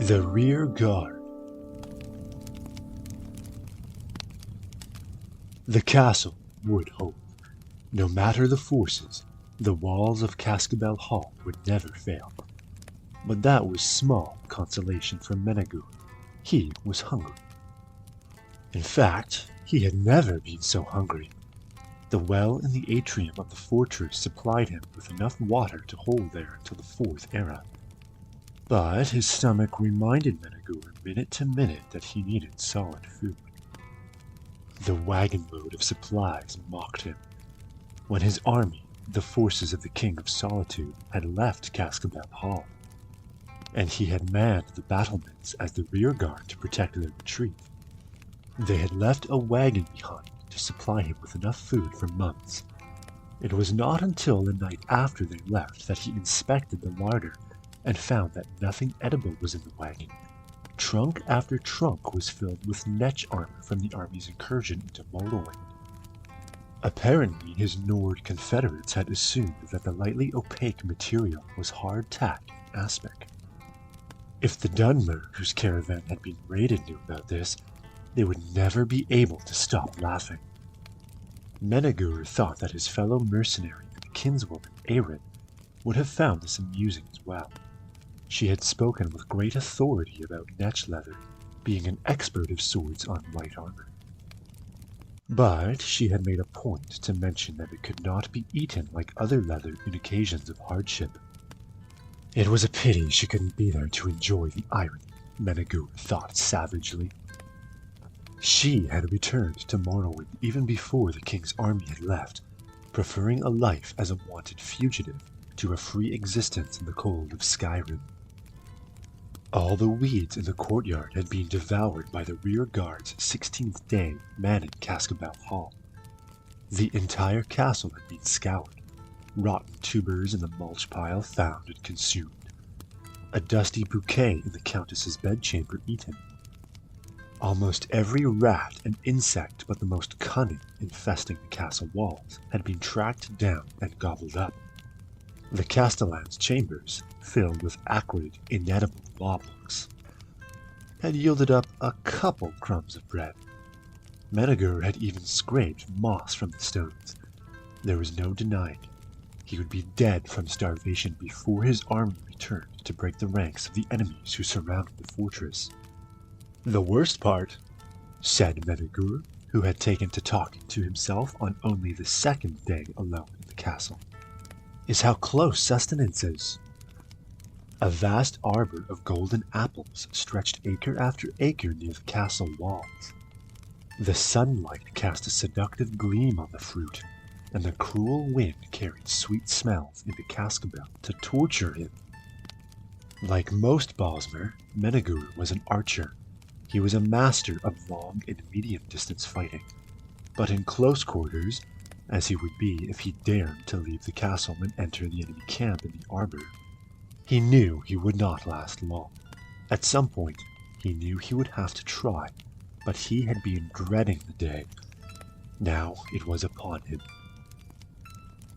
The Rear Guard. The castle would hold. No matter the forces, the walls of Cascabel Hall would never fail. But that was small consolation for Menegur. He was hungry. In fact, he had never been so hungry. The well in the atrium of the fortress supplied him with enough water to hold there until the fourth era. But his stomach reminded Menegur minute to minute that he needed solid food. The wagon load of supplies mocked him. When his army, the forces of the King of Solitude, had left Cascabel Hall, and he had manned the battlements as the rear guard to protect their retreat, they had left a wagon behind to supply him with enough food for months. It was not until the night after they left that he inspected the larder and found that nothing edible was in the wagon. Trunk after trunk was filled with netch armor from the army's incursion into Morrowind. Apparently, his Nord confederates had assumed that the lightly opaque material was hardtack in aspect. If the Dunmer, whose caravan had been raided, knew about this, they would never be able to stop laughing. Menegur thought that his fellow mercenary and kinswoman, Erin, would have found this amusing as well. She had spoken with great authority about netch leather, being an expert of swords on light armor. But she had made a point to mention that it could not be eaten like other leather in occasions of hardship. It was a pity she couldn't be there to enjoy the irony, Menegur thought savagely. She had returned to Morrowind even before the king's army had left, preferring a life as a wanted fugitive to a free existence in the cold of Skyrim. All the weeds in the courtyard had been devoured by the rear guard's 16th day manning Cascabel Hall. The entire castle had been scoured, rotten tubers in the mulch pile found and consumed, a dusty bouquet in the countess's bedchamber eaten. Almost every rat and insect but the most cunning infesting the castle walls had been tracked down and gobbled up. The Castellan's chambers, filled with acrid, inedible lawbooks, had yielded up a couple crumbs of bread. Menegur had even scraped moss from the stones. There was no denying it. He would be dead from starvation before his army returned to break the ranks of the enemies who surrounded the fortress. The worst part, said Menegur, who had taken to talking to himself on only the second day alone in the castle, is how close sustenance is. A vast arbor of golden apples stretched acre after acre near the castle walls. The sunlight cast a seductive gleam on the fruit, and the cruel wind carried sweet smells into Cascabel to torture him. Like most Bosmer, Menegur was an archer. He was a master of long and medium-distance fighting, but in close quarters, as he would be if he dared to leave the castle and enter the enemy camp in the arbor, he knew he would not last long. At some point, he knew he would have to try, but he had been dreading the day. Now it was upon him.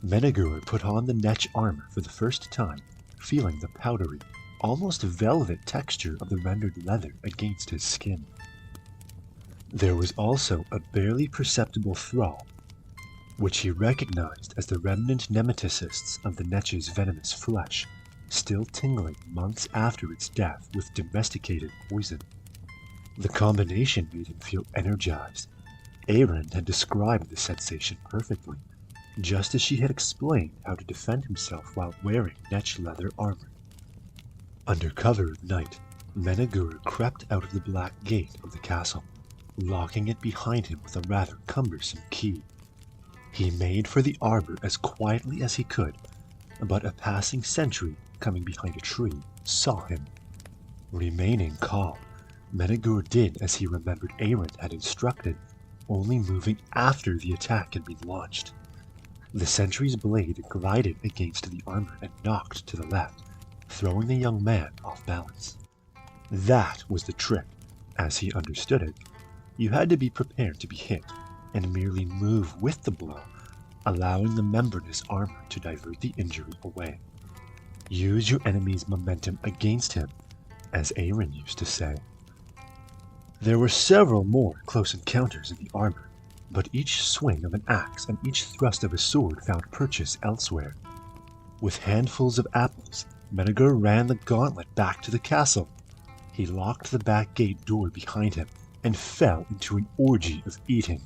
Menegur put on the netch armor for the first time, feeling the powdery, almost velvet texture of the rendered leather against his skin. There was also a barely perceptible throb, which he recognized as the remnant nematocysts of the netch's venomous flesh, still tingling months after its death with domesticated poison. The combination made him feel energized. Erin had described the sensation perfectly, just as she had explained how to defend himself while wearing netch leather armor. Under cover of night, Menegur crept out of the black gate of the castle, locking it behind him with a rather cumbersome key. He made for the arbor as quietly as he could, but a passing sentry coming behind a tree saw him. Remaining calm, Menegur did as he remembered Erin had instructed, only moving after the attack had been launched. The sentry's blade glided against the armor and knocked to the left, throwing the young man off balance. That was the trick. As he understood it, you had to be prepared to be hit, and merely move with the blow, allowing the membranous armor to divert the injury away. Use your enemy's momentum against him, as Aaron used to say. There were several more close encounters in the arbor, but each swing of an axe and each thrust of a sword found purchase elsewhere. With handfuls of apples, Menegur ran the gauntlet back to the castle. He locked the back gate door behind him and fell into an orgy of eating.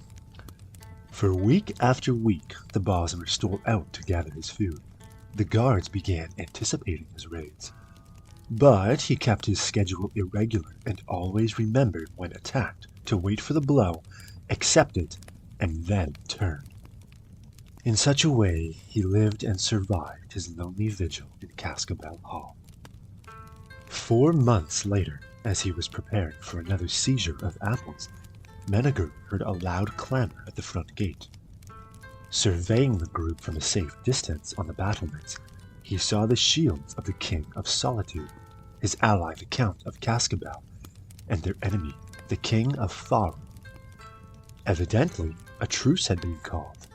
For week after week, the Bosmer stole out to gather his food. The guards began anticipating his raids. But he kept his schedule irregular and always remembered when attacked to wait for the blow, accept it, and then turn. In such a way, he lived and survived his lonely vigil in Cascabel Hall. 4 months later, as he was preparing for another seizure of apples, Menegur heard a loud clamor at the front gate. Surveying the group from a safe distance on the battlements, he saw the shields of the King of Solitude, his ally the Count of Cascabel, and their enemy, the King of CFRU. Evidently, a truce had been called.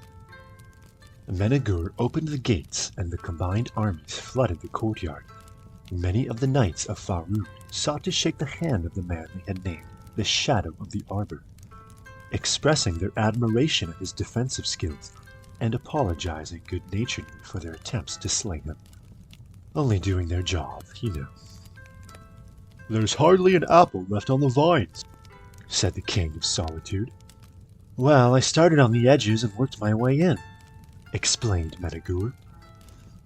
Menegur opened the gates, and the combined armies flooded the courtyard. Many of the knights of CFRU sought to shake the hand of the man they had named the Shadow of the Arbor, expressing their admiration of his defensive skills and apologizing good-naturedly for their attempts to slay him. Only doing their job, you know. "There's hardly an apple left on the vines," said the King of Solitude. "Well, I started on the edges and worked my way in," explained Menegur.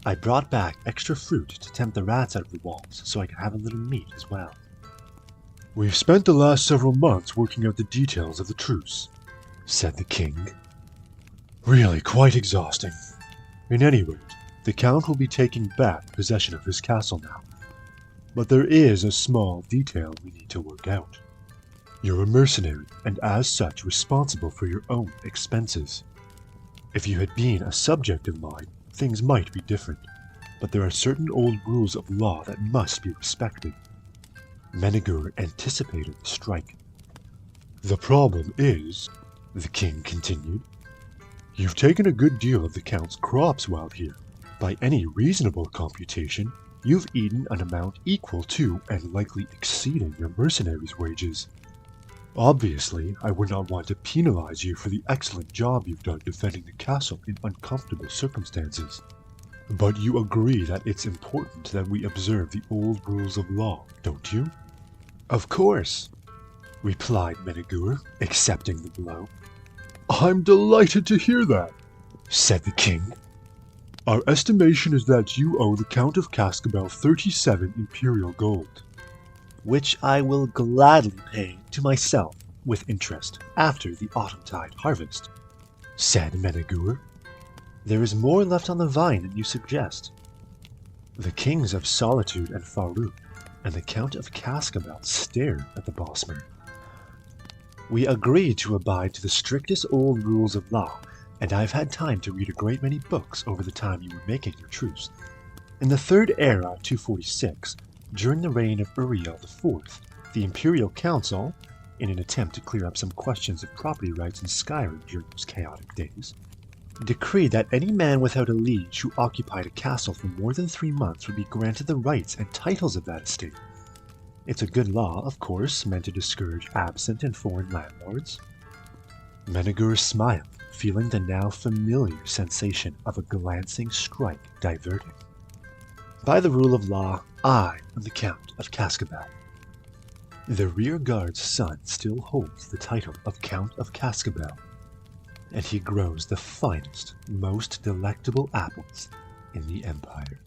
"I brought back extra fruit to tempt the rats out of the walls so I could have a little meat as well." "We've spent the last several months working out the details of the truce," said the king. "Really quite exhausting. In any rate, the Count will be taking back possession of his castle now. But there is a small detail we need to work out. You're a mercenary, and as such responsible for your own expenses. If you had been a subject of mine, things might be different, but there are certain old rules of law that must be respected." Menegur anticipated the strike. "The problem is," the king continued, "you've taken a good deal of the Count's crops while here. By any reasonable computation, you've eaten an amount equal to and likely exceeding your mercenaries' wages. Obviously, I would not want to penalize you for the excellent job you've done defending the castle in uncomfortable circumstances. But you agree that it's important that we observe the old rules of law, don't you?" "Of course," replied Menegur, accepting the blow. "I'm delighted to hear that," said the king. "Our estimation is that you owe the Count of Cascabel 37 imperial gold. Which I will gladly pay to myself with interest after the autumntide harvest," said Menegur. "There is more left on the vine than you suggest." The Kings of Solitude and CFRU and the Count of Cascabel stared at the Bosmer. "We agreed to abide to the strictest old rules of law, and I've had time to read a great many books over the time you were making your truce. In the Third Era 246, during the reign of Uriel IV, the Imperial Council, in an attempt to clear up some questions of property rights in Skyrim during those chaotic days, decreed that any man without a liege who occupied a castle for more than 3 months would be granted the rights and titles of that estate. It's a good law, of course, meant to discourage absent and foreign landlords." Menegur smiled, feeling the now familiar sensation of a glancing strike diverting. "By the rule of law, I am the Count of Cascabel. The rearguard's son still holds the title of Count of Cascabel, and he grows the finest, most delectable apples in the Empire."